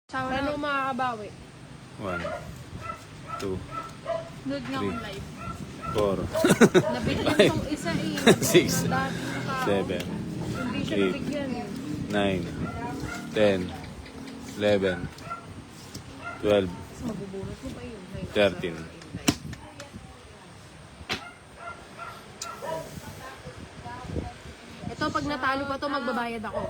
Paano makakabawi? 1, 2, Nood nga akong live. 4, Nabigyan tong isa eh. 6, Dati yung tao. 7, Hindi siya 8, nabigyan eh. 9, 10, 11, 12, Mas mabubunot mo pa yun. 13. Ito, pag natalo pa to, magbabayad ako.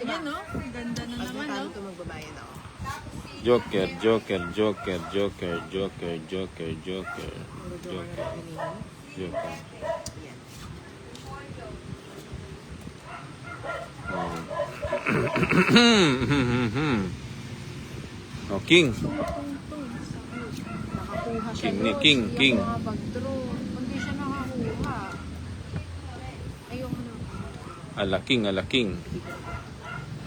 Ayan no? Ganda na Pag naman natalo no? to, magbabayad ako. Joker, Joker, Joker, Joker, Joker, Joker, Joker, Puro joker Joker, ang pilihan. Joker. Yan. Oh, King. Nakakuha siya King ni doon. King, Yung King. mga pag-draw. Hindi siya nakakuha. Ayoko na. Alaking, alaking.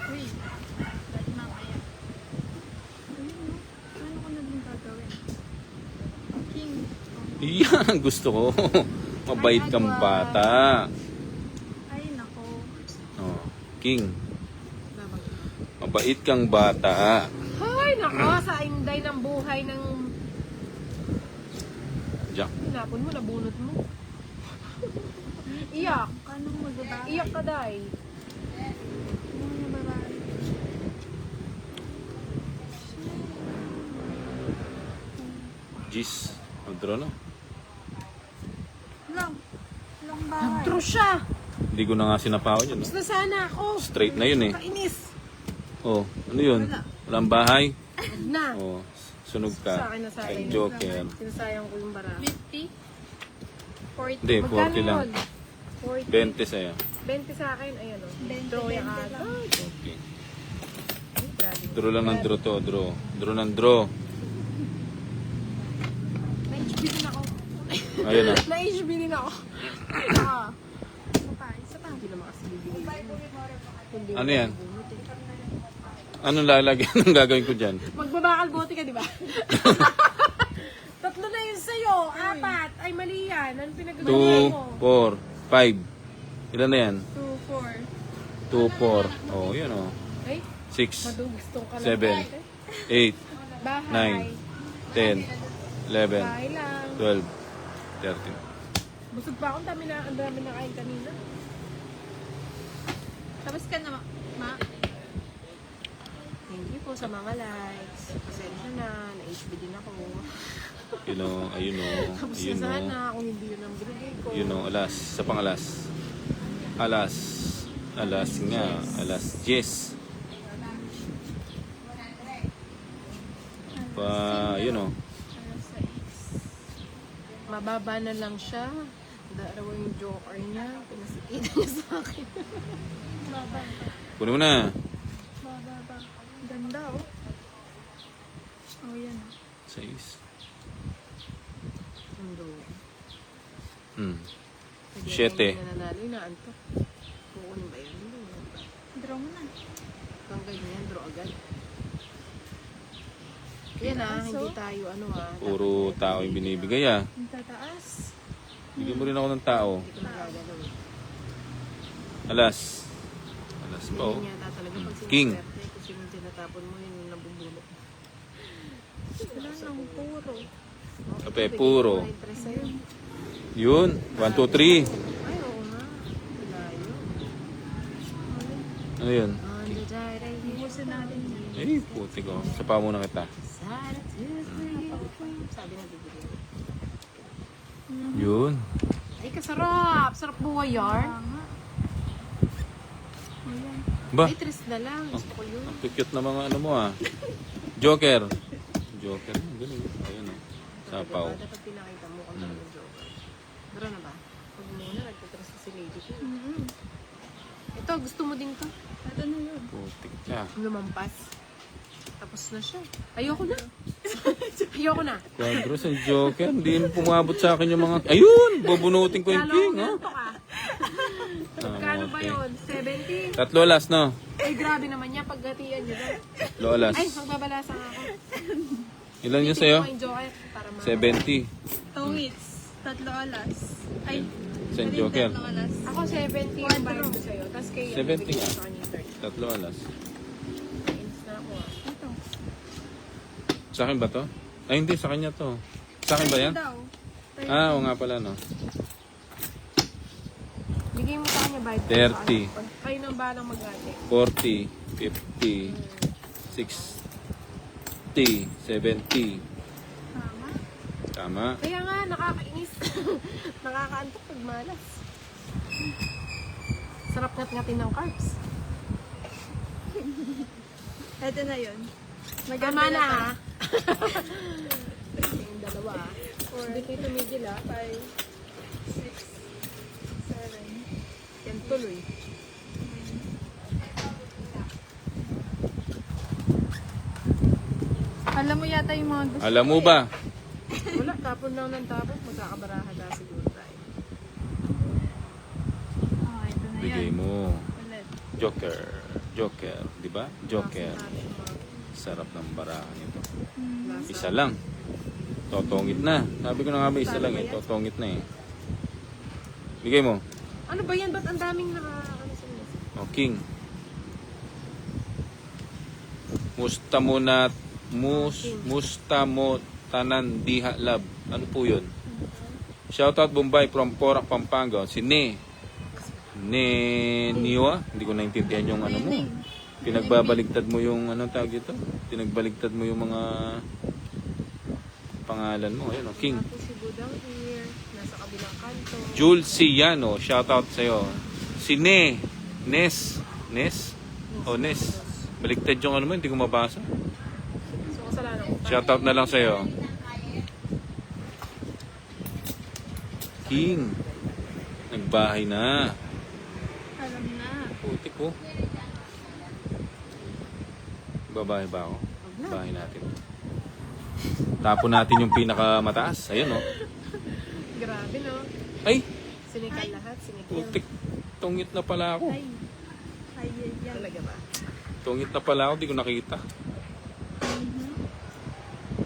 Uy, ba't mamaya? Ayun no? Paano ko na din gagawin? King. Yan, gusto ko. Mabait kang bata. Ay nako. Oh, King. Babag. Mabait kang bata. Hay, nako, sa inday ng buhay ng... Jack. Hinapon mo, nabunot mo. Iyak. Paano ko magbabahay? Iyak ka, day. Paano ko magbabahay? Jeez. Mag-draw na. Lang. Lang bahay. Nag-draw siya. Hindi ko na nga sinapawan yun. No? Tapos na sana ako. Straight na yun eh. Kainis. Oh, ano yun? Walang bahay? Wag na. Oh, sunog Sa ka. akin na sa Kay akin. Joker. Sinasayang ko yung bara. 50? 40? Hindi, 40 lang. 40. 20 sa'yo. 20 sa akin. Ayan o. 20, Draw yan 20 agad. lang. Okay. Ay, grabe. Draw lang ng draw to. Draw. Draw ng draw. Na-HB din ako. Ayun na. Na-HB din ako. Ah. Ano pa? Isa pa. Hindi naman kasi bibili. Hindi Ano mo yan? nabunot eh. Anong lalagyan ng gagawin ko dyan? Magbabakal bote ka, di ba? Tatlo na yun sa'yo. Apat. Ay, mali yan. Ano 2, pinagagawa mo? 4, 5. Ilan na yan? 2, 4. 2, 4. Oh, yun oh. Ay, 6, madugustong ka 7, lang. 8, Bahay. 9, 10, 11, Bahay lang. 12, 13. Busog pa ako. Ang dami na kain kanina. Tapos ka na, ma? Thank you po sa mga likes. Pasensya na. Na-HB din ako. You know, ayun oh. Tapos Ayun na oh. sana kung hindi yun ang binigay ko. You know, alas. Sa pang alas. Alas. Alas nga. Alas 10. Pa, yun oh. Alas 6. Mababa na lang siya. Darawa yung joker niya. Pinasikita niya sa akin. Baba. Kunin mo na. Baba. Ganda oh. Oh yan. 6. Mundo. Hmm. Hindi 7. ako nananalo. Inaantok. Kukunin ba yan? Hindi. Draw mo na. Kang ganyan, draw agad. Yan ah, hindi tayo ano ah. Puro tao yung binibigay ah. Ang tataas. Bigyan mo rin ako ng tao. Hindi ko nagagalaw. Alas. Alas pa oh. Hindi yata talaga pag King. sinaswerte, kung sino yung tinatapon mo, yun yung nabubulok. Wala nang puro. Kape, puro. May interest sa'yo. Yun. 1, 2, 3. Ay, oo nga. Layo. Ano yun? On the direct, Ibusin natin yun. Eh, puti ko. Sapa muna kita. side to you. Sabi na bibili. Yun. Ay, kasarap. Sarap buhay yar. Tama. Ayan. Ba? Ay, tres na lang. Gusto ko yun. Ang cute na mga ano mo ah. Joker. Joker. Ganun. Ayun oh. Sapaw. Dapat pinakita mo kung ano yung joker. Dara na ba? Pag muna, nagtatrust na si Lady ko. Ito, gusto mo din to. Ano na yun? Putik ka. Lumampas. Tapos na siya. Ayoko na. Ayoko na. Quadro sa Joker. Hindi mo pumabot sa akin yung mga... Ayun! Bubunutin ko yung Lalo king, ko oh. ganito ka. Magkano ba okay. yun? 70? Tatlo alas, no? Ay, grabe naman niya. Paggatian niyo daw. Tatlo alas. Ay, magbabalasa nga ako. Ilan yun sa'yo? Ito yung joker para 70. 2 weeks. 3 alas. Ay. Sa ano yung Joker. 3 alas? Ako 70 yung bayad ko sa'yo. Tapos kay 70 bigyan nga. sa kanya 30. Tatlo alas. Kainis na Sa akin ba to? Ay, hindi. Sa kanya to. Sa akin ba yan? Daw. Ah, oo nga pala, no? Bigay mo sa kanya bayad. 30. Kayo nang balang mag-ate. 40, 50, 60, 70. Tama. Tama. Kaya nga, nakakainis. Nakakaantok pag malas. Sarap ngat-ngatin ng carbs. Ito na yun. Tama na to. ha. Yung dalawa ha. Hindi ko tumigil ha. 5, 6, 7. Yan tuloy. Alam mo yata yung mga gusto Alam mo ko ba? Wala, tapon lang ng tapon. Magkakabaraha na siguro tayo. Oh, ito na Bigay yan. mo. Ulit. Joker. Joker. Di ba? Joker. Kasi natin mga Sarap ng barahan nito. lasa. Isa lang. Totongit na. Sabi ko na nga ba, isa lang eh. Totongit na eh. Bigay mo. Ano ba yan? Ba't ang daming ano sa mga? O, King. Musta mo na musta mo tanan diha lab. Ano po yun? Shoutout Bombay from Porac, Pampanga. Si Niwa. Hindi ko naintindihan yung ano mo. Pinagbabaligtad mo yung anong tawag dito? Pinagbaligtad mo yung mga pangalan mo. Ayun, o, King. Tapos si Budang here. Nasa kabilang kanto. Jules Ciano, shoutout sa'yo. Si Nes. O Nes. Baligtad yung ano mo, hindi ko mabasa. So, kasalanan ko. Shoutout na lang sa'yo. King. Nagbahay na. Alam na. Putik ko. Babahay ba ako? Bahay natin. Tapon natin yung pinakamataas. Ayun, o. Grabe no. Ay! Sinikal lahat. Sinikal. Putik. Tungit na pala ako. Ay. Ay, yan. Talaga ba? Tungit na pala ako, di ko nakita.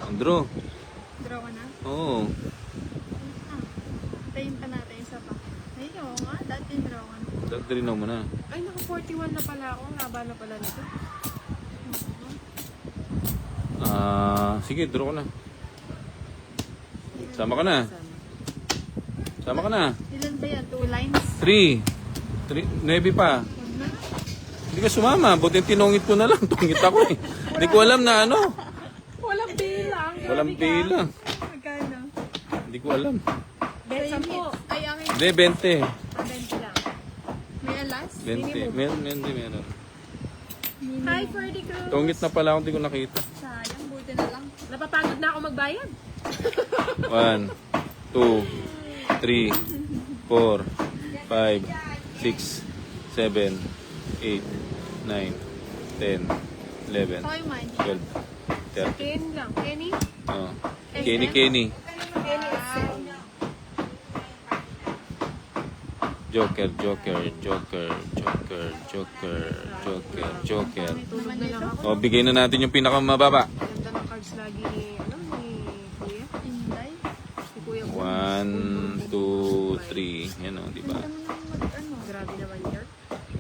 Andrew. Draw ka na? Oo. Ah. Tayin pa natin isa pa. Ay, oo nga. Dati draw ka na. Dadrinaw mo na. Ay, naka 41 na pala ako. Ang haba na pala nito. Sige, draw ko na. Sama ka na. Sama ka na. Ilan ba yan? 2 lines? 3. 9 pa. Huwag na. Hindi ka sumama. Buti tinungit ko na lang. Tungit ako eh. Hindi ko alam na ano. Walang bilang. Walang bilang. Magkano? Hindi ko alam. Besan po. Ay, ang Hindi, 20. 20 lang. may alas. 20. Meron. Hi, Ferdy Cruz. Tungit na pala ako. Hindi ko nakita. Sayang, buti na lang. Napapagod na ako magbayad. 1, 2, 3, 4, 5, 6, 7, 8, 9, 10, 11, Saka yung mine. 12, 13. Ken lang. Kenny? Oh. Kenny. Joker. Tulog na lang ako. O, bigay na natin yung pinakamababa. Ganda ng cards lagi ni, ni Kuya. Inday. Si Kuya Bo. 1, 2, 3. Yan o, diba? Ganda mo naman mag-ano. Grabe naman yan.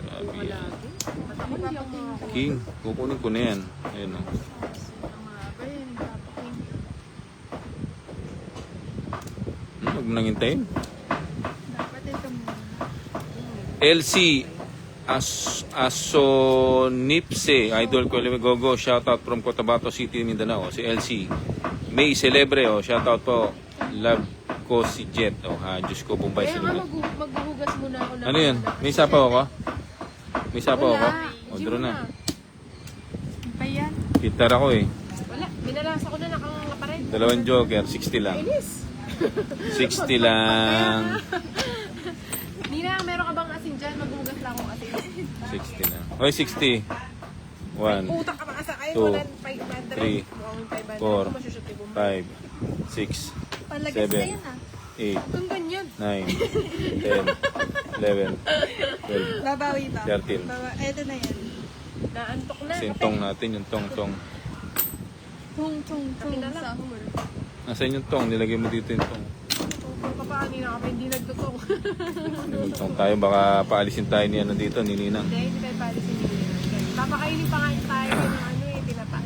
Grabe Buka yan. lagi. Ba't ako hindi ako makakuha? King, kukunin ko na yan. Ayan o. Ang haba yan. Papakin. Huwag mo nang hintayin. Dapat ito muna. LC Asonipse, Idol ko Gogo, shoutout from Cotabato City, Mindanao. Si LC May Celebre, shoutout po. Love ko si Jet. Diyos ko, Bombay Kaya nga Celebre. maghuhugas muna ako na. Ano yun? May sapaw ako? May sapaw ako? Wala. O, draw na. Ano pa yan? Gitar ako eh. Wala. Binalasa ko na nakanganga pa rin. 2 joker, 60 lang. Inis. 60 lang. Nina, meron ka bang asin dyan? Maghugas lang ako asin. 60 lang. Hoy, 60. 1, Puta ka makasa kayo. 2, Walang 500. 3, Mukhang 500. 4, Ako masushoot yung Bombay. 5, 6, Palagas na 7, yan ah. 8, Kung ganyan. 9, 10, 11, 12, Babawi pa. 13. Ito na yan. Naantok na. Yung tong natin, yung tong. Tung sahur. Nasaan yung tong? Nilagay mo dito yung tong. Papaani na kami. Hindi nagtutong. Yung tong tayo, baka paalisin tayo ni ano dito, ni Ninang. Hindi tayo pala si Nina. Papakainin pa nga tayo ng tinapa.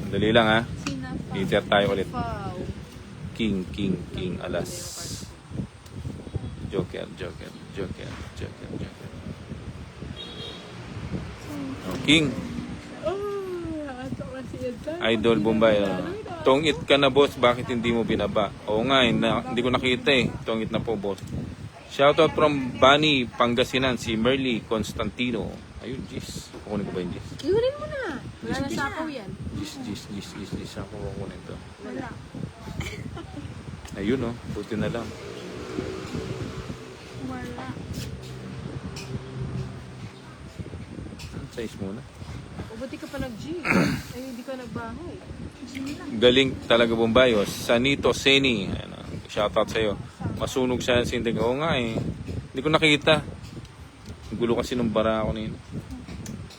Dali lang ha. Sina Inter tayo ulit. Wow. King, alas. Joker. Oh, King. Idol Bombay. Tongit ka na, boss. Bakit hindi mo binaba? Oo nga, hindi ko nakita eh. Tongit na po, boss. Shoutout from Bani, Pangasinan, si Merly Constantino. Ayun, Jis. Kukunin ko ba yung Jis? Iunin mo na. Wala na sapaw yan. Jis. Ako kukunin to. Wala. Ayun, oh. Buti na lang. Wala. Size muna. O, buti ka pa nag-G. Ay, hindi ka nagbahay. Galing talaga Bombay, oh. Sanito Seni. Ayan, oh. Shoutout sa'yo. Masunog siya sa sindig. Oo nga eh. Hindi ko nakita. Gulo kasi nung bara ako nito.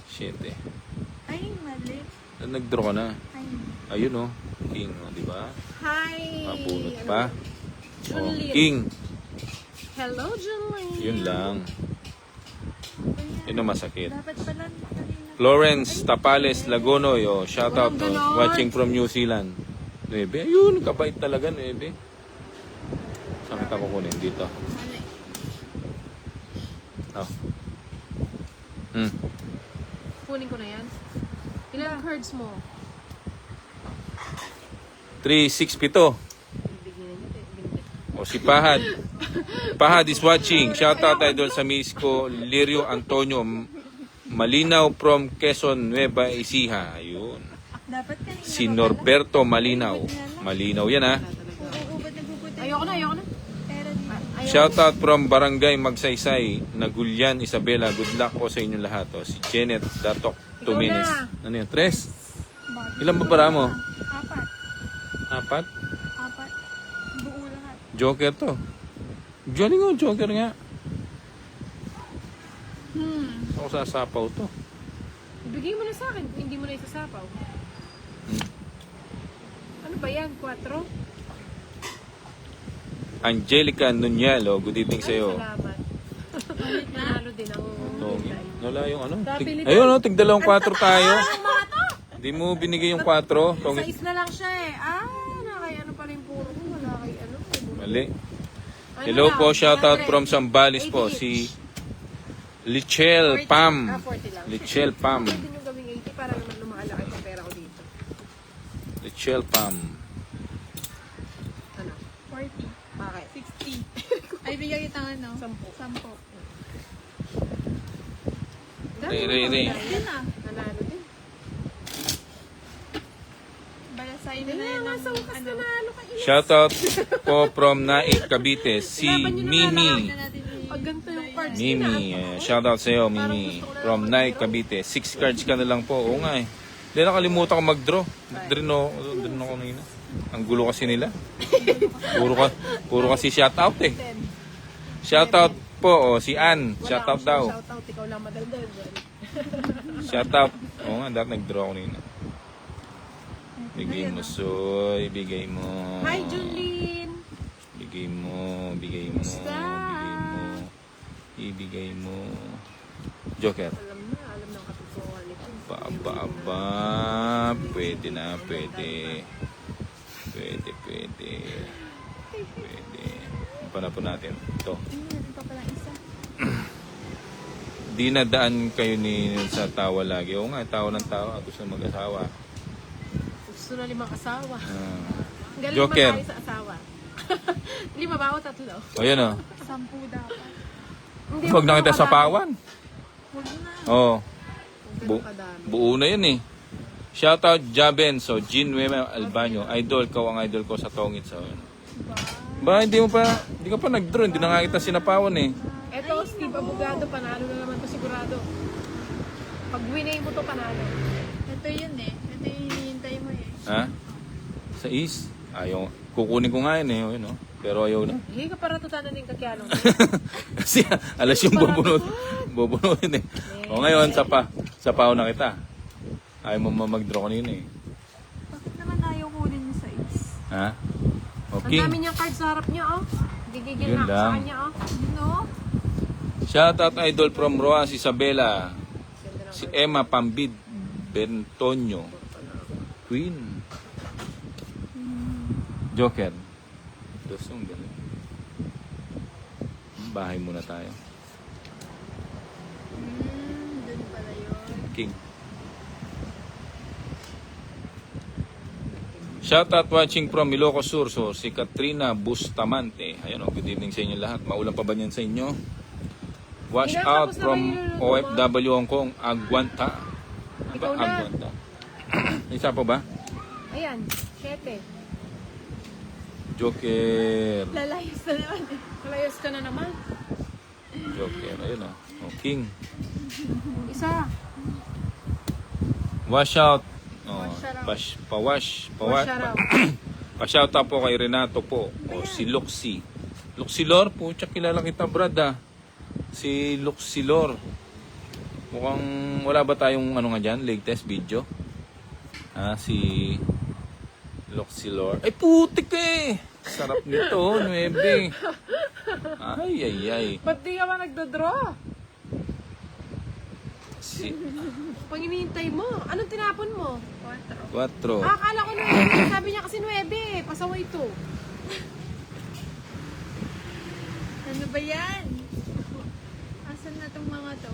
Shit eh. Ay, mali. Nag-draw ka na. Ay. Ayun oh. King, oh, di ba? Hi! Mabunot pa. Oh, Junlin. King. Hello, Junlin. Yun lang. Yun ang masakit. Dapat pala kanina. Florence Tapales Lagonoy. Oh, shoutout. Walang ganon. Oh, watching from New Zealand. Nuebe. Ayun, kabait talaga. Nuebe. Saan kita kukunin? Dito. Mali. Oh. Kunin ko na yan. Ilang cards mo? 367. Bigyan niyo. O si Pahad. Pahad is watching. Shoutout idol sa miss ko, Lirio Antonio Malinaw from Quezon, Nueva Ecija. Ayun. Dapat kanina. Si Norberto Malinaw. Malinaw yan ha. Oo, ba't nagpupunta? Ayoko na. Pera dito. Shoutout from Barangay Magsaysay, Nagulyan, Isabela. Good luck po sa inyong lahat. O, si Janet Datok Tumines. Ano yan? 3? Ilan ba para mo? 4? 4. Buo lahat. Joker to. Galing oh, Joker nga. Ako sasapaw to. Ibigay mo na sa akin. Hindi mo na isasapaw. Ano ba yan? 4? Angelica Nunyalo, good evening sa'yo. Salamat. Nanalo din ang... Oh, wala yung ano. Napili Ayun oh, tig 2-4 tayo. Di mo binigay yung 4. Tongit. Sais na lang siya eh. Nakay ano pa rin puro ko. Wala kay ano. Mali. Ano Hello lang, po, shoutout 100. from Zambales po. 80 Si Lichel Pam. 40 lang. Lichel Pam. Pwede nyo gawing 80 para naman lumakalaki ang pera ko dito. Lichel Pam. Ano? 40. Bakit? 60. Ay, bigyan kita ano? 10. 10. Ray. Yan ah. Nanalo din. Balasayin Hindi na na yan nga ng sa wakas ano. nanalo ka. Shoutout po from Naik Cavite. Si Mimi. Pag ganito yung cards Mimi. Shoutout sa'yo, Mimi. From Naik Cavite. 6 cards ka na lang po. Oo nga eh. Hindi nakalimutan ko mag-draw. Mag-draw ako kanina. Ang gulo kasi nila. Puro kasi shoutout eh. Shoutout po, si Ann. Shoutout daw. Shoutout, ikaw lang madaldal. Shoutout. Oo nga, dapat nag-draw ako nila. Bigay mo, Soy. Bigay mo. Hi, Julene! Bigay mo. Ibigay mo. Joker. Alam ng katotohanan nito. Aba. Pwede na, pwede. Panapon natin. Ito. Ito pala isa. Di na daan kayo ni sa tawa lagi. Oo nga, tawa ng tawa. Gusto na mag-asawa. Gusto na 5 asawa. Ah. Galing Joker. tayo sa asawa. 5 ba o 3? O yan o. 10 dapat. Hindi, Huwag na kita sa pawan. Huwag na. Oo. Ganun kadami. Buo na yan eh. Shoutout Jaben. So, Jean Wema Albanyo. Idol, ikaw ang idol ko sa Tongit. So, yun. Ba, hindi ka pa nag-draw. Hindi na nga kita sinapawan eh. Eto, Steve Abogado, panalo na naman to sigurado. Pag winay mo to, panalo. Ito yun eh. Ito yung hinihintay mo eh. Ha? Sa East? Ayaw. Kukunin ko nga yun eh. Yun, no? Pero ayaw na. Hindi ka para tutanan ng kakyalong. Kasi alas yung bubunutin eh. O ngayon, sapaw na kita. Ayaw mo mag-draw kanina eh. Bakit naman ayaw kunin mo sa is? Ha? Ang Okay. dami niyang cards sa harap niya, oh. Gigigil Yun na ako sa lang. kanya, oh. No? Shoutout idol from Roas Isabela. Si Emma Pambid Bentonio. Queen. Joker. Dos yung galing. Bahay muna tayo. Dun pala yun. King. Shoutout watching from Ilocos Sur. So, si Katrina Bustamante. Ayan o, good evening sa inyo lahat. Maulan pa ba yan sa inyo? Wash Hindi, out tapos na from ba yung niluluto mo? OFW Hong Kong, Aguanta. Ano ba? Ikaw na. Aguanta. Isa pa ba? Ayan, 7. Joker. Lalayas na naman eh. Malayos ka na naman. Joker. Ayun o. Oh, King. Isa. Wash out. Oh, Wash pawash. Wash out. Pa-shout out po kay Renato po. O si Luxy. Luxilor po. Tsaka kilala kita, brad ah. Si Luxilor. Mukhang wala ba tayong ano nga dyan? Latest video? Si Luxilor. Ay putik eh! Sarap nito, 9. Ay. Ba't di ka ba nagdodraw? Si Pag hinihintay mo, anong tinapon mo? 4. 4. Akala ko 9. Sabi niya kasi 9. Pasaway to. Ano ba yan? Asan na tong mga to?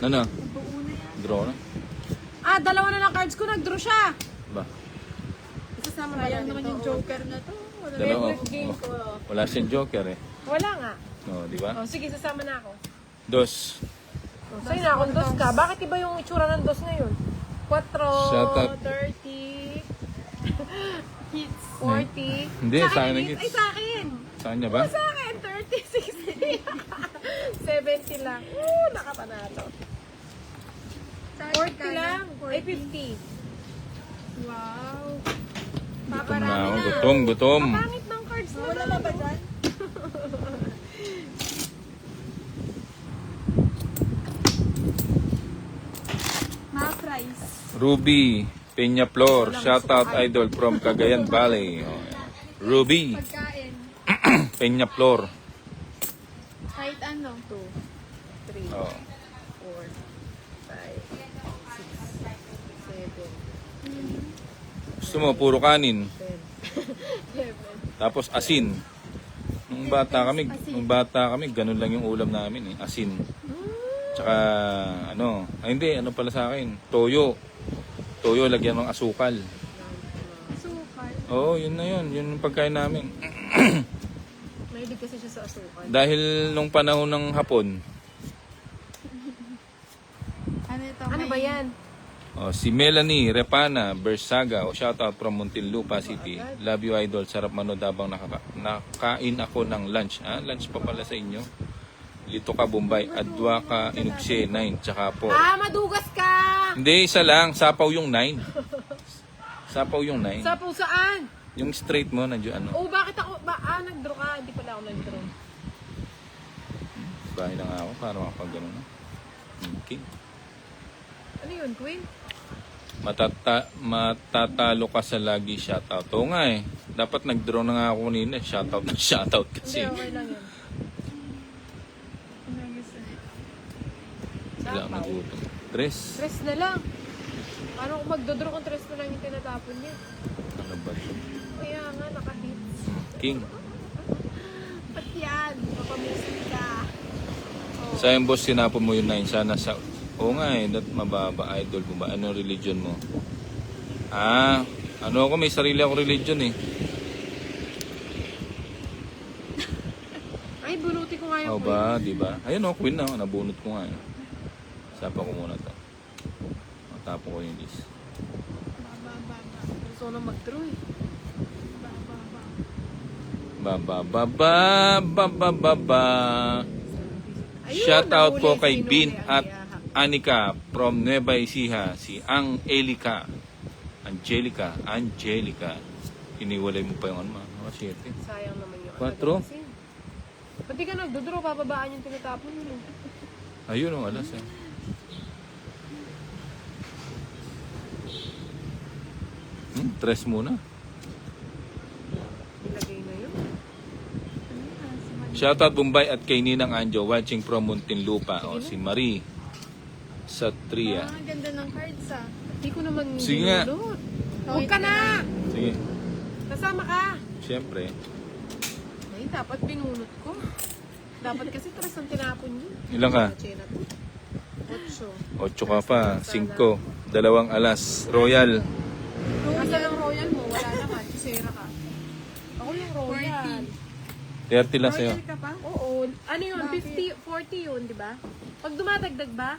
Ano? Buo na yan. Draw na? Dalawa na lang cards ko. Nagdraw siya. Ba? Isasama ba Sayang natin naman to? yung joker na to. Wala na. Dalawa. Favorite game ko. Wala siyang Joker eh. Wala nga. No, di ba? Sige, sasama na ako. Dos. Sa'yo na akong dos ka. Bakit iba yung itsura ng dos ngayon? 4, Shout out. 30, Hits. 40. Hindi, sa akin nag-hits. Ay, sa akin. Sa kanya ba? Sa akin, 30, 60. 70 lang. Nakapanalo. 40 lang. Ay, 50. Wow. Gutom na ako. Gutom. Pangit ng cards na. Wala na ba dyan? Mga price. Ruby Peñaflor. Shoutout idol from Cagayan Valley. Oh, yan. Ruby Pagkain. Peñaflor. Kahit ano. 2, 3, Oh. 4, 5, 6, 7, Gusto mo, puro kanin. 10. Tapos asin. Nung bata kami, ganun lang yung ulam namin eh. Asin. Tsaka, ano pala sa akin? Toyo. Toyo, lagyan ng asukal. Sukal. Oo, yun na yun. Yun yung pagkain namin. Mahilig kasi siya sa asukal. Dahil nung panahon ng hapon, Ano ito? Ano ba yan? si Melanie Repana Bersaga, shoutout from Muntinlupa City. Love you idol, sarap manood habang nakain ako ng lunch. Lunch pa pala sa inyo. Lito ka Bombay, Adwa ka Inugse 9, tsaka po. Madugas ka! Hindi, isa lang, sapaw yung 9. Sapaw yung 9. Sa po saan? Yung straight mo, nandiyo ano. Bakit ako? Nag-draw ka. Hindi pala ako nag-draw. Bahay lang ako, para makapag gano'n. Okay. Ano yun, Queen? Matatalo ka sa lagi shoutout. Oo nga eh. Dapat nag-draw na nga ako kanina. Shoutout na shoutout kasi. Hindi, okay lang yan. Ano gusto niya? Wala Sapaw. magutom. Dress. Tres na lang. Paano kung magdodraw kung tres na lang yung tinatapon niya? Ano ba ito? Kaya nga, naka-hits. King. Ba't yan? Papamusin ka. Sayang boss, sinapon mo yung 9. Sana sa... Oo nga eh. Mababa. Idol mo ba? Anong religion mo? Ano ako? May sarili ako religion eh. Ay, bunuti ko nga yung Oo ba? Diba? Ayun o, Queen na. Nabunot ko nga eh. Sapa ko muna to. Tapo ko yung list. Gusto ko na mag-draw eh. Baba. Ayun, Shout out nahuli po si kay Nune Bin Aliaha. at Anika from Nueva Ecija. Si Angelica. Iniwalay mo pa yung ano. Mga 7. Sayang naman yung 4. Ba't di ka nagdodraw? Bababaan yung tinatapon mo. Ayun o, alas eh. Tres muna. Ilagay na yun. Shoutout Bombay at kay Ninang Anjo watching from Muntinlupa. O si Marie Satria. Ang ganda ng cards ah. Hindi ko naman Sige nga. nilulot. Huwag ka na! Sige. Nasama ka! Siyempre. Ay, dapat binunot ko. Dapat kasi tres ang tinapon niyo. Ilan ka? Chena to. 8. 8 ka pa. 5. 2 alas. Royal. Asa ng royal mo? Wala naman. Chisera ka. Ako yung royal. 30 lang sa'yo. Royal ka pa? Oo. Ano yun? 50, 40 yun, di ba? Pag dumadagdag ba?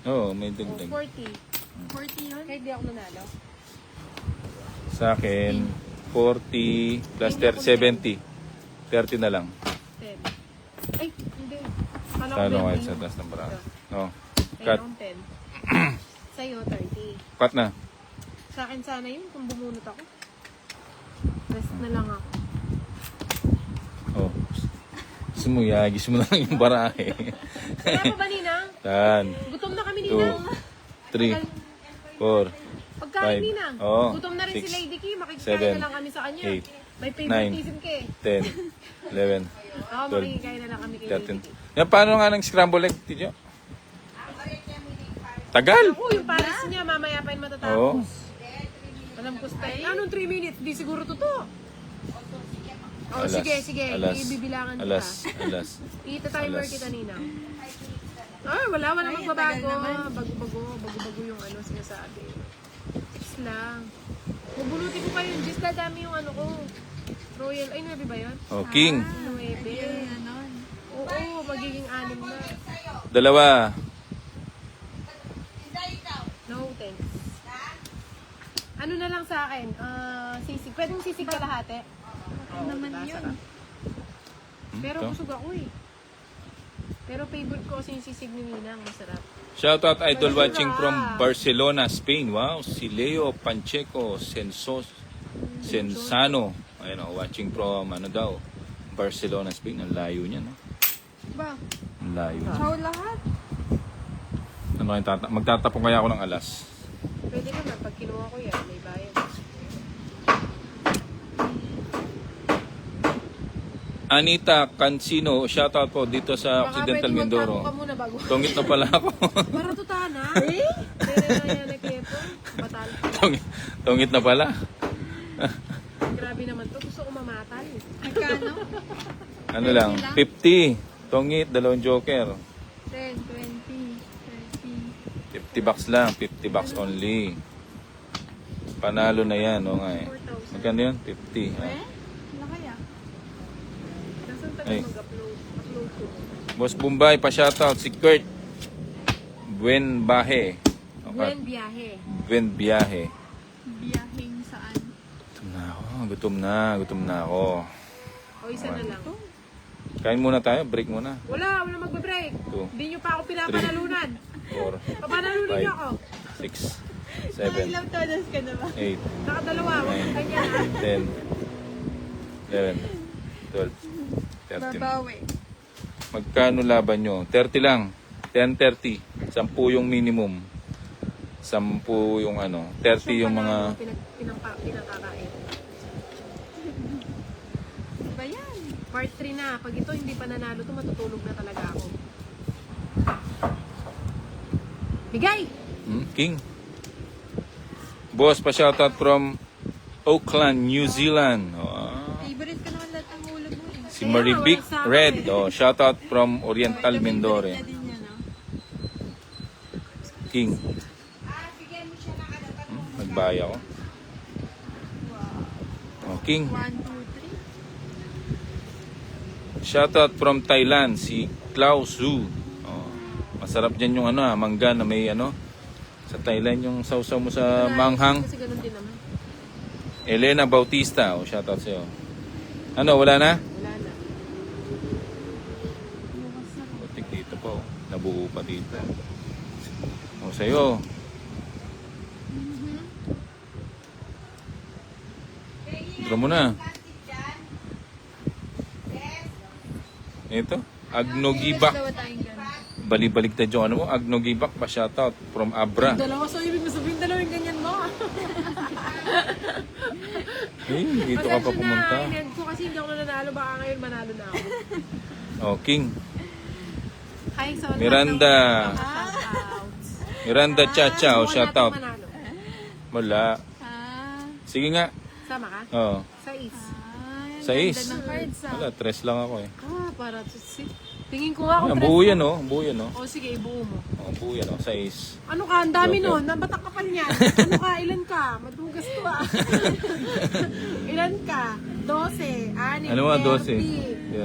Oo, may O, dagdag. 40. 40 yun? Kahit di ako nanalo. Sa akin, 40 plus 30, 70. 30 na lang. 10. Ay, hindi. Kala ko Talo 20. kahit sa taas ng paraan. No. Ayun Cut. akong 10. Sa'yo, 30. Cut na. Sa akin sana yun kung bumunot ako. Rest na lang ako. Oh. Gusto mo, yagis mo na lang yung barahe. Wala pa ba, Ninang? Tan. Gutom na kami, 2, Ninang. 3, 4, Pagkain, 5. Ninang. Oo. Gutom na rin si 6, Lady Kim. Makikikain 7, na lang kami sa kanya. 8, May favoritism ka eh. 10, 11, Oo, 12, makikikain na lang kami kay Lady 13. Kim. Yan, paano nga ng scramble egg, Tidyo? Tagal! Oo, yung pares niya, mamaya pa yun matatapos. Oo. Alam ko style. Anong 3 minutes? Di siguro totoo. Oh, Alas, sige, sige. alas, Ibibilangan kita. alas. Ita-timer alas. kita, Ninang. Ay, wala magbabago. Bago-bago yung ano sinasabi. 6 lang. Magbulutin ko kayo. Just dadami yung ano ko. Royal. Ay, 9 ba yun? Oh, king. 9. Ganon. Oo, magiging 6 na. 2. No, thanks. Ano na lang sa akin? Sisig. Pwedeng sisig kalahati? Ano naman yun? Pero Ito. busog ako eh. Pero favorite ko kasi yung sisig ni Ninang. Masarap. Shoutout idol watching from Barcelona, Spain. Wow, si Leo Pancheco Sensano. Ayun oh, watching from ano daw, Barcelona, Spain. Ang layo niya, no? Ba? Ang layo. Chow lahat? Ano kayong magtatapong kaya ako ng alas? Pwede naman. Pag kinuha ko yan, may bayad. Anita Cancino, shoutout po dito sa Occidental Baka Mindoro. pwede magtapon ka muna bago. Tungit na pala ako. Para tutana. Eh? Kaya na yan nagkepo. Batal. Tungit na pala. Grabe naman to. Gusto ko mamatal. Magkano? Ano lang, 50. Tungit, 2 joker. 10, 20, 30. 50 bucks lang, 50 bucks only. Panalo na yan, o nga eh. 4,000. Magkano yun? 50. Eh? Wala kaya? Nasaan tayo Ay. mag-upload? Upload ko. Boss Bombay, pa-shoutout si Kurt. Buen Bahe. Buen biyahe. Buen Biyahe. Biyahing saan? Gutom na ako. O isa na lang. Kain muna tayo, break muna. Wala magbe-break. 2, Hindi nyo pa ako pinapanalunan. 4, Papanalunan nyo ako. 6, Ay, 7, love todas ka na ba? 8, Nakadalawa. Huwag kang ganyan ha. 10, 11, 12, 13. Babawi. Magkano laban nyo? 30 lang. 10, 30. 10 yung minimum. 10 yung ano. 30 yung mga... Pinakakain. Ba yan? Part 3 na. Pag ito hindi pa nanalo to, matutulog na talaga ako. Bigay! King. Boss, pa-shoutout from Auckland, New Zealand. Favorite ko naman lahat ng ulo mo eh. Si Marivic Red. Shoutout from Oriental Favorite Mindoro. na din yan, ah. King. Nagbaya ako. King. 1, 2, 3. Shoutout from Thailand, si Klaus Zhu. Masarap dyan yung ano, mangga na may ano. Sa Thailand yung sausaw mo sa manghang. Kasi ganun din naman. Elena Bautista. Shoutout sa'yo. Ano, wala na? Wala na. Butik dito po. Nabuo pa dito. Sa'yo. Draw mo na. Ito. Agnogibak. Dalawa tayong gano'n. Bali-baligtad yung ano mo. Agnogibak pa shoutout from Abra. Dalawa, so ibig mo sabihin dalawang ganyan mo. Dito ka pa pumunta. Pasensya na, ko kasi hindi ako nanalo. Baka ngayon manalo na ako. King. Hi, so Miranda. Shoutouts. Miranda Chacha. Subukan Shoutout. natin manalo. Wala. Sige nga. Sama ka? Oo. Sais. Ay, ang 6. ganda ng cards ah. Wala, 3 lang ako eh. Para to see. Tingin ko nga Ang kung buo yan oh. Ang buo yan oh. O sige, ibuo mo. Oh, ang buo yan oh. 6. Ano ka? Ang dami Joker. nun. Nabatak ka pa niyan. Ano ka? Ilan ka? Madugas to ah. Ilan ka? 12, 6, Ano nga, 12?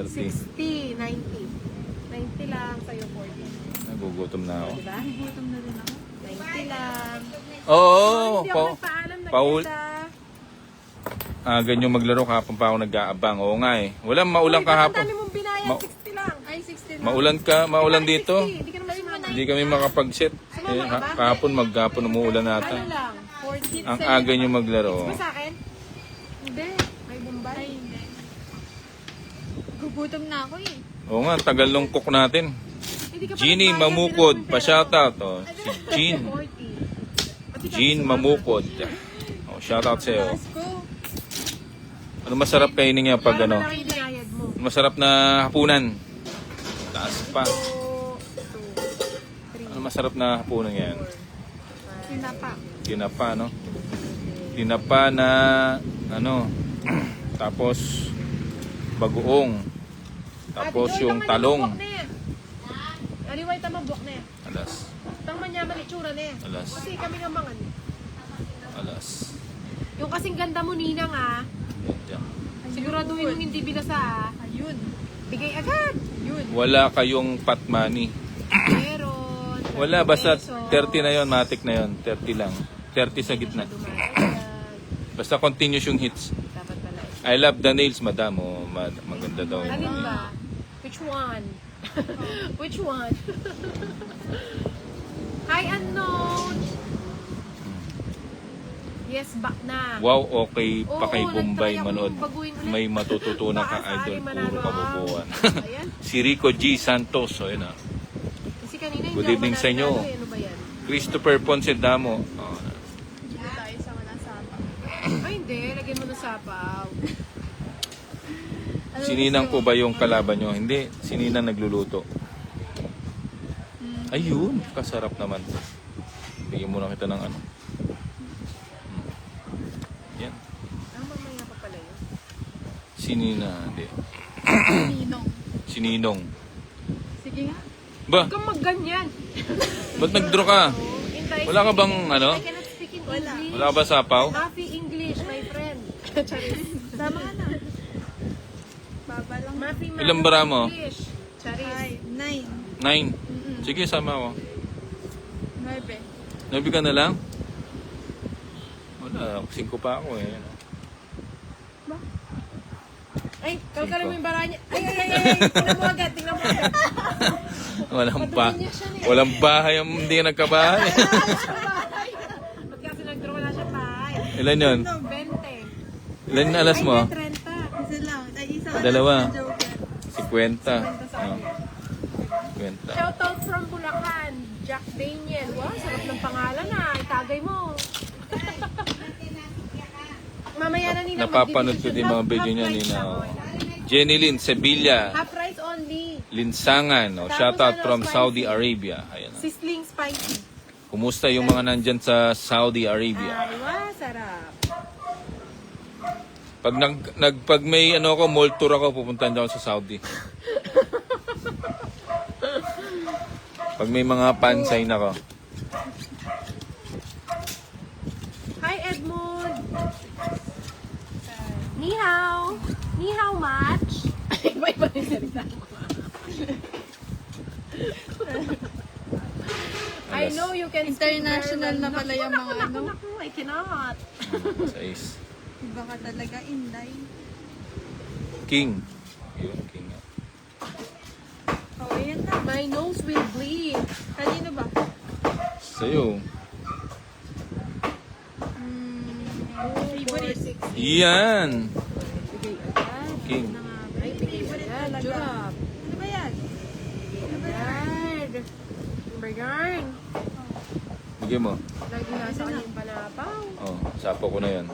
60, 90. 90 lang sa'yo 40. Nagugutom na ako. Diba? Gutom na rin ako. 90 lang. Oo. Hindi ako nagpaalam na Paul. kita. Ganyan maglaro kahapon pa ako nag-aabang. Oo nga eh. Walang maulan Uy, ba't kahapon. ang dami mong binayad? Ma- 60 lang. Ay, 60 na. Maulan dito. 60. Hindi ka naman sumama. Hindi kami makapag-set. Kahapon maghapon umuulan Ano nata. lang? 40. Ang aga nyo maglaro. Ba sa akin? Hindi. May Bombay. Ay, hindi. Gugutom na ako eh. Oo nga, tagal nung cook natin. Hindi ka pa Jeannie nagbayad, Mamukod, pinag- pa-shoutout. Oh. Si Jean. 40. Pati ka Jean sumama. Mamukod. Oh, shoutout sa'yo. Let's go. Ano masarap kainin nga pag Para ano? malaki yung binayad mo. Masarap na hapunan. Taas pa. 2, 3, Ano masarap na hapunan yan? Sinapa. Tinapa, no? Tinapa na, ano, tapos bagoong. Tapos yung talong. Aliway tamabok na yan. Alas. Tang manyaman itsura na yan. Alas. Kasi kami nga mangan. Alas. Yung kasing ganda mo, Ninang ah. Yan. Siguraduhin mong hindi binasa ah. Ayun. Bigay agad. Yun. Wala kayong pot money. Meron. Wala, basta 30 30 na yon, matic na yon, 30 lang. 30 sa gitna. Basta continuous yung hits. Dapat pala. I love the nails, madam. Oh, maganda daw yun. Alin ba? Which one? Which one? Hi, unknown! Yes, back na. Wow, okay Oo, pa kay Bombay nag-try akong manood. baguhin ulit. May matututunan ka, Baka idol. sakali manalo Puro ako. kabubuan. Ayan. Si Rico G. Santos. O, yun ah. Kasi kanina hindi Good ako evening sa inyo. manalo eh. Ano ba yan? Christopher Ponce Damo. Oh, Dito tayo sa walang sapa. Ay, hindi. Lagyan mo ng sapaw. Ano sininang gusto po ba yung kalaban nyo? Hindi. Sininang nagluluto. Ayun. Kasarap naman. Bigyan muna kita ng ano. Yan. Ah, mamaya pa pala yun. Sinina. Hindi. Ninong. Sininong. Sige nga. Ba? Huwag kang magganyan. Ba't nag-draw ka? Wala ka bang ano? I cannot speak in English. Wala ka ba sapaw? Happy English, my friend. Charis. Sama ka na. Baba lang. Mapi Ilang bara mo? English. Charis. Ay, 9. 9. Sige, sama ako. 9. Nabi ka na lang? Wala, 5 pa ako eh. Ay, kalkala mo yung bara niya. Ay, ay, ay, ay. Tingnan mo agad, tingnan mo agad. Walang bahay ang hindi nagkabahay. Ba't kasi nag-draw na siya tayo? Ilan yun? 20. Ilan na alas mo? Ay, 30. Isa lang. Ay, isa ka Dalawa. lang sa Joker. 50. Oh. 50. Shoutout from Bulacan, Jack Daniel. Wow, sarap ng pangalan ah. Itagay mo. Mamaya na nila Napapanood ko din mga video niya ni na Jenny Lynn Sevilla, Half price only. Linsangan. Oh, shoutout from Saudi Arabia. Ayan. Sizzling spicy. Kumusta yung mga nandyan sa Saudi Arabia? Ay, wow, sarap. Pag may ano ako, mall tour ako, pupuntahan daw sa Saudi. Pag may mga pansign ako. Hi, Edmund. Ni hao. Ni hao much. Iba-iba yung salita mo. I know you can speak International very na pala yung mga ano. Naku, I cannot. Sais. Iba ka talaga, Inday. King. Yun, King. Oh, ayan na. My nose will bleed. Kanino ba? Sa'yo. Favorite. Yan. Bigay agad. King. Ay, bigay agad. Jurap. Ano ba yan? Ano ba yan? Agad. Bagan. Bigyan mo. Lagi nasa kanya yung panapaw. Oh, sapo ko na yan.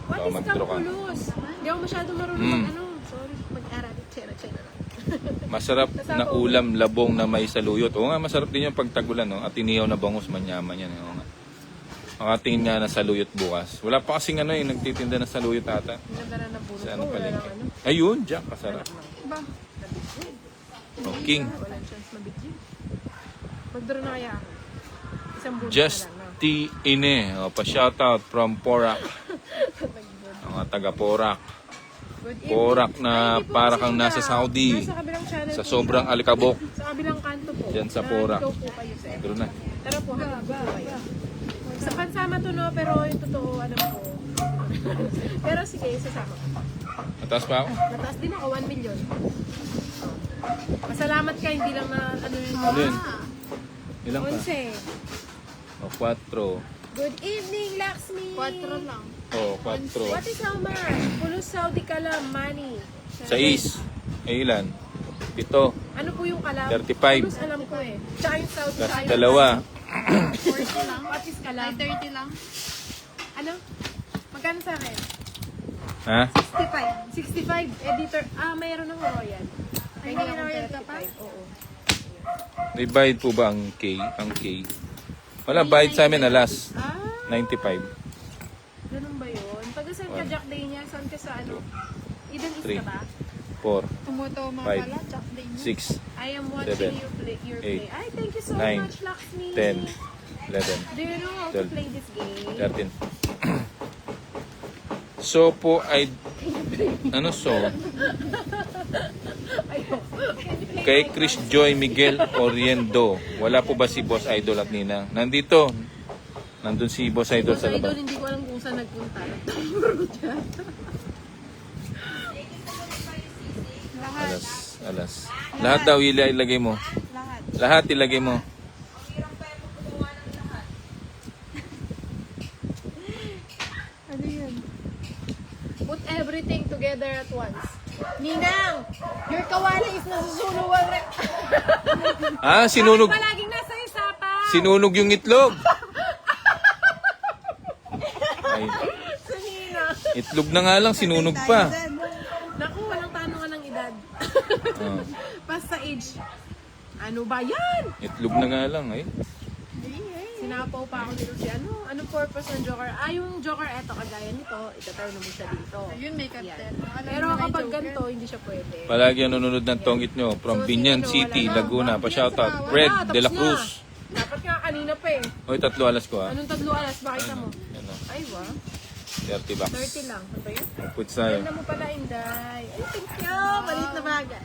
What Baka is mag-draw ka. kampulos? Hindi ako masyado marunong mag-ano. Sorry, mag-Arabic. China lang. Masarap na ulam, labong na may saluyot. Oo nga, masarap din yung pagtagulan. No? At inihaw na bangus, manyaman yan. Oo nga. Makatingin nga na saluyot bukas. Wala pa kasing ano nagtitinda ng saluyot ata. Ang ganda na ng bunot Sa ko. ano Wala pala? lang ano. Ayun, Jack, kasarap. Ba? Oh, King. Walang chance mabigyan. Mag-draw na kaya ako. Isang bunot Just na lang. No? T. Ine. O, pa-shoutout from Porac. Mga taga Porac. Good evening. Porac na Ay, hindi po para kasi kang sila. nasa Saudi. Nasa kabilang channel Sa po sobrang sila. alikabok. Sa kabilang kanto po. Dyan sa Porac. Nandito po kayo sa Pero na. Tara po, hatid po kayo. Sa pansama to no, pero yung totoo, ano po. Pero sige, sasama ko. Mataas pa ako? Mataas din ako, 1 million. Masalamat ka, hindi lang na ano yun. Alin? Ilang pa? 11. O, 4. Good evening, Laxmi! 4 lang. O, 4. What is how much? Pulos Saudi kalam, money. 6. Ay, ilan? 7. Ano po yung kalam? 35. Pulos alam ko eh. Tsaka yung Saudi, Plus tsaka yung 2. 40 lang. What is kalam? Ay, 30 lang. Ano? Magkano sa akin? Ha? 65. 65. Editor. Ah, mayroon ng royal. Ay, Kaya may akong royal ka pa? 35. Oo. May bayad po ba ang K? Ang K? Wala, bayad sa amin alas. Ah, 95. ganun ba yun? Pag saan ka Jack Day niya? Saan ka sa ano? Eden East 3. ka ba? 4. Tumutoma Five. pala. Jack day mo. 6. I am watching 7, you play your 8, play. Ay, thank you so 9, much, Laxmi. 10, 11, Do you know how to 12, play this game? 13. So po ay ano so? Ayun. Kay Chris Joy Miguel Oriendo. Wala po ba si Boss Idol at Ninang? Nandito. Nandun si Boss Idol Boss sa Idol, labas. hindi ko alam kung saan nagpunta. Lahat. Alas. Lahat daw ilagay mo. Lahat. Lahat ilagay mo. Ano yun? Put everything together at once. Ninang! Your kawali is nasusunugan rin. Ah, sinunog. Palaging nasa isapan. Sinunog yung itlog. Ay, Sa Ninang. itlog na nga lang, sinunog pa. Naku, walang tanungan ng edad. Oh, Basta age. Ano ba yan? itlog na nga lang eh. Sinapaw pa ako dito si ano. Anong purpose ng Joker? Ah, yung Joker, eto, kagaya nito. Itaturn mo siya dito. Ayun, may captain. Yan. Pero kapag ganito, hindi siya pwede. Palagi ang nanonood ng tongit nyo from So, Binyan sino, City, wala na? Laguna. Bakit Pa-shoutout. yan? Fred Wala, De La tapos Cruz. na. Dapat nga kanina pa eh. Oy, 3 alas ko ah. Anong 3 alas? Bakit mo? Ano, Ay, wow. 30 bucks. 30 lang. Ano ba yun? Puts tayo. Ganda mo pala, Inday. Ay, thank you. Maliit na bagay.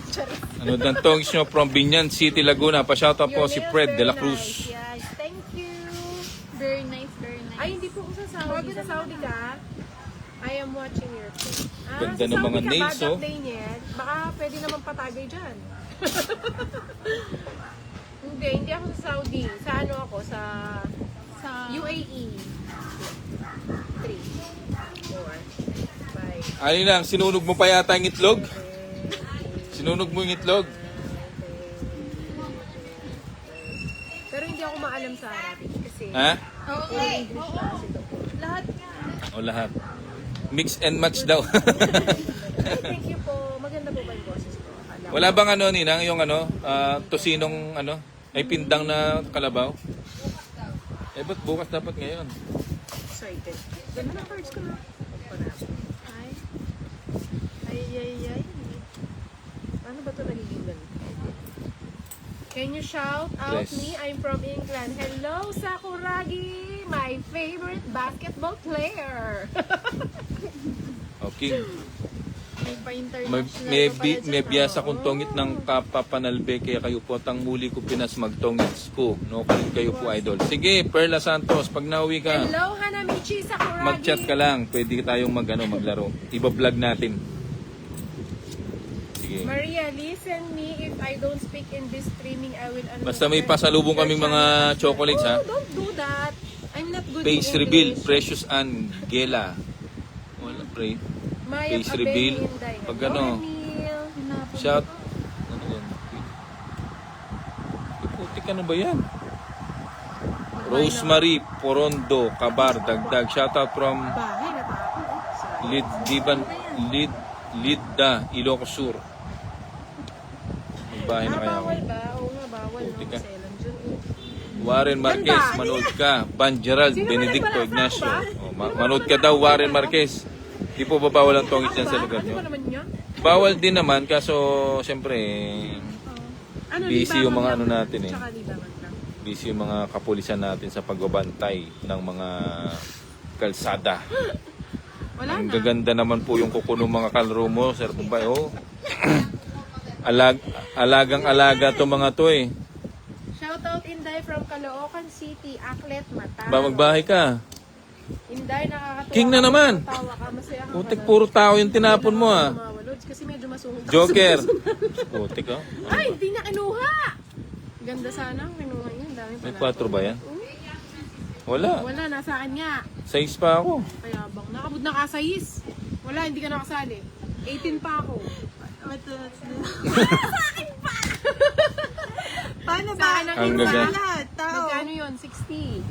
Charis. Ano ng tongit nyo from Binyan City, Laguna. Pa-shoutout po Your si nails Fred De La very Cruz. nice. Yes, thank you. Very nice, very nice. Ay, hindi po ako sa Saudi. Sa Saudi ka? I am watching your face. Ah, Ganda sa ng Saudi mga ka ba, nails, oh. Jack Daniel? Baka pwede naman patagay dyan. Hindi ako sa Saudi. Sa ano ako? Sa UAE. 3, 4, 5. Ano lang, sinunog mo pa yata yung itlog? Sinunog mo yung itlog? Pero hindi ako maalam sa Arabic kasi Ha? Oo, puro English na kasi ito. lahat nga. O lahat. Mix and match daw. Ay, thank you po. Maganda po ba yung boses ko? Akala ko. Wala bang ano, Ninang, yung ano, tosinong ano, ay pindang na kalabaw? Eh, ba't bukas dapat ngayon? Excited. Ganda na cards ko na. Huwag pa na. Ay. Ay. Paano ba ito nagiging ganun? Can you shout out Yes. me? I'm from England. Hello, Sakuragi! My favorite basketball player! Okay. May pa-international May, pa pala dyan, may ah. biyasa kong tongit ng kapapanalbe kaya kayo po tang muli ko Pinas magtongits ko. No, kayo po idol. Sige, Perla Santos, pag nauwi ka, Hello, Hanamichi Sakuragi! mag-chat ka lang. Pwede tayong maglaro. Iba-vlog natin. Sige. Maria, listen me if I don't speak in this streaming, I will Basta may pasalubong kaming mga chocolates, ha? Oh, don't do that. I'm not good Face in reveal, English. Precious Angela. Wala, pray. Maya face reveal. Abeni, Inday. Pag Hello, ano, Neil. Hinapon shout. ko. Ano yan? Putik, ano ba yan? Rosemary Porondo, Kabar, dagdag. Shoutout from Bahay na tapo. Lidda, Ilocos Sur. Magbahay na kaya ako. Bawal ba? Oo nga, bawal. No? Putik ka. Selan dyan. Warren Marquez, manood ka. Ban Gerald, Sino ba Benedicto nagbalasa Ignacio. ba? Manood ka daw, Warren Marquez. Di po ba bawal ang tongit dyan sa lugar Ano ba nyo? naman niya? Bawal din naman, kaso siyempre, Ano, busy libangan yung mga lang. ano natin eh. Tsaka libangan lang. Busy yung mga kapulisan natin sa pagbabantay ng mga kalsada. Wala Ang na. gaganda naman po yung kuko ng mga kalro mo, Sir Bombay. Oh. Alagang-alaga to mga to eh. Shoutout Inday from Caloocan City, Aklet, Mata. Ba magbahay ka? Inday, nakakatawa. King na ka, naman. Tawa ka, masaya ka. Putik puro tao yung tinapon mo ah. Lods, kasi medyo masungit. ako Joker. sa- Putik oh. Ay, hindi na kinuha. Ganda sana ang kinuha yun. Dami May pala. 4 ba yan? Wala. Wala, nasa akin nga. 6 pa ako. Kaya bang nakabud na kasayis. Wala, hindi ka nakasali. 18 pa ako. Paano Sa ba? akin ang Ang kinuha. gaganda. Lahat, tao. Magkano yun? 60.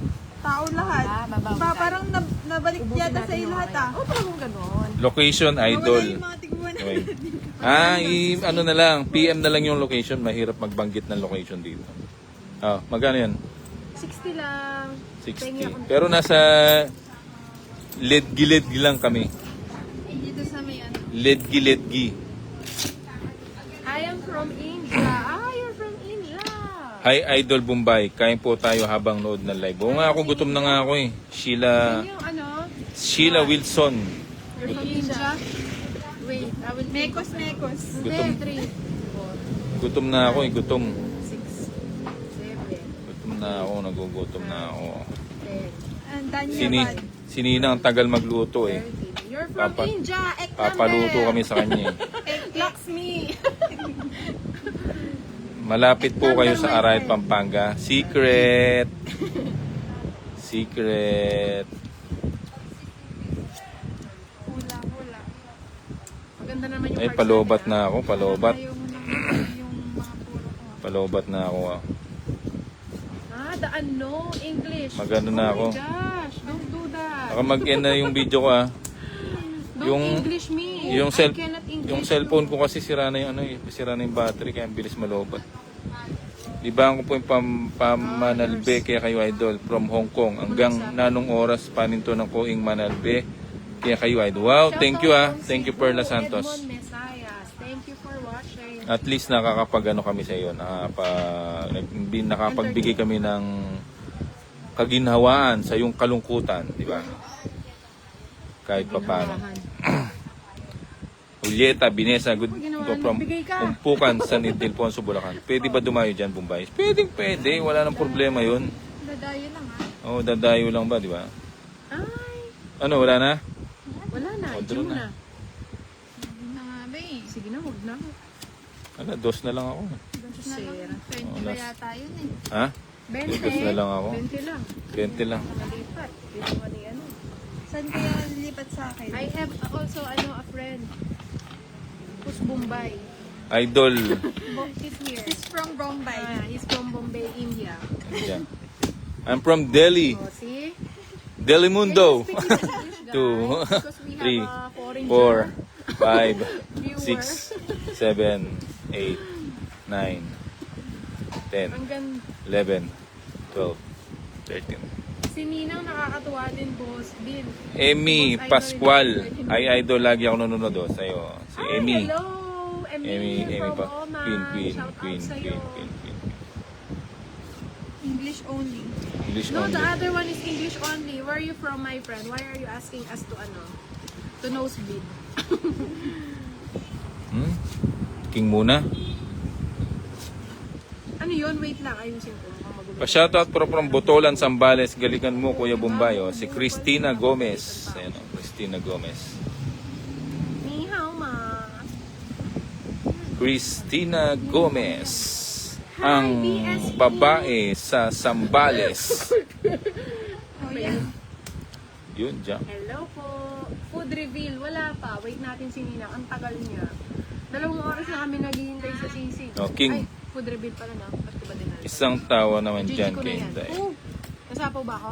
Tao lahat. babawi Ba, tayo. parang nabalik Ubusin yata natin sa yung lahat kaya. ah. Oo, parang ganon. Location Nawala idol. yung mga tiguan. Okay. Ano na lang, PM na lang yung location. Mahirap magbanggit ng location dito. Ah, magkano yan? 60 lang. Pengi ako. 60. Pero nasa ledgi-ledgi lang kami. Dito sa may ano. Ledgi-ledgi. I am from India. Ah, you're from India. Hi Idol Bombay, kain po tayo habang nood ng live. Oo nga ako, gutom na nga ako eh. Yan yung ano? Sheila Wilson. You're from India? Wait, I will take. Mekos. Gutom. Hindi, 3, Gutom na ako eh, gutom. 4, 6, 7, Gutom na ako, nagugutom na ako. 10, Ang danya Sini, bad. Sinina ang tagal magluto eh. 13. You're from Papa- India. Papaluto kami sa kanya eh. Lakshmi. Malapit po kayo sa Aray, Pampanga. Secret! Secret! Hula. Maganda naman yung Ay, cards palobat natin, na ako, palobat. Ayaw mo naman yung mga puro ko. Palobat na ako ah. the unknown English. Magano na ako. Oh my gosh, don't do that. Baka mag-end na yung video ko ah. Don't yung- English me. Yung, I cannot English yung cellphone ko kasi sira na yung sira na yung battery kaya ang bilis malobat. Libangan ko po yung pamanalbe kaya kayo idol from Hong Kong hanggang nanong oras paninto ng Koing Manalbe kaya kayo idol. Wow, thank you ah. Thank you Perla Santos. Edmond Mesayas. Thank you for watching. At least nakakapagano kami sa iyo, nakapagbigay kami ng kaginhawaan sa iyong kalungkutan, di ba? Kahit papaano. Julieta Binesa, good go from Umpukan, San Ildefonso, Bulacan. Pwede ba dumayo dyan, Bombay? Pwede. Wala nang problema yun. Dadayo lang ah. Oo, dadayo lang ba, di ba? Ay, Ano, wala na? wala na. Oh, Hindi draw mo na. na. Hindi na nga ba eh. Sige na, huwag na. Ano, dos na lang ako. Dos na lang. 20 Oh, ba last. yata yun eh. Ha? 20. Dos na lang ako. 20 lang. 20 lang. Malipat. Dito mo ni ano. Saan kaya lilipat sa akin? I have also a friend. Who's Bombay. Idol. He's here. He's from Bombay. He's from Bombay, India. Dyan. I'm from Delhi. Oh, see? Delhi Mundo. Speak English, guys, 2, because we have 3, a foreign 4, 5, viewer. 6, 7, 8, 9, 10, Ang ganda. 11, 12, 13. Si Ninang nakakatuwa din, Boss Bill. Emmy Pascual. Ay idol lagi ako nanonood sa'yo. Si Ay, Emmy. hello! Emmy Emmy from pa. Oman. Queen. Shout out sa'yo. English only. English No, only. the other one is English only. Where are you from, my friend? Why are you asking us to to nosebleed? King muna. Ano yun? Wait lang, ayusin ko. Mukhang magulo. Pa-shoutout from Botolan, Zambales. Galikan mo, Kuya Bombay. Oh. Si Christina Gomez. Ayan, oh, Christina Gomez. Ni hao ma. Christina Gomez. Ang babae sa Zambales. Oh yeah. Yun, dyan. Hello po. Food reveal. Wala pa. Wait natin si Ninang. Ang tagal niya. 2 oras na kami naghihintay sa sisig. Oh, King. Ay, food reveal pala na. Ba't ko ba din alam? Isang tawa naman GG dyan ko na kay yan. Inday. Oh, nasapaw ba ako?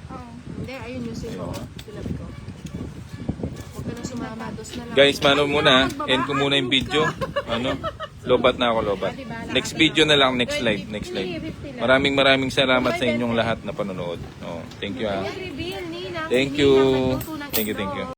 Oo. Hindi, ayun yung sino. Sinabi ko. Huwag ka na sumama. Dos na lang. Guys, mano Ay, muna. babae, End ko muna yung huwag video. ka. Ano? Lobat na ako, lobat. Next video na lang, next live, next live. Maraming salamat sa inyong lahat na panonood. Oh, thank you ah. Reveal, Nina. Thank you. Thank you, thank you.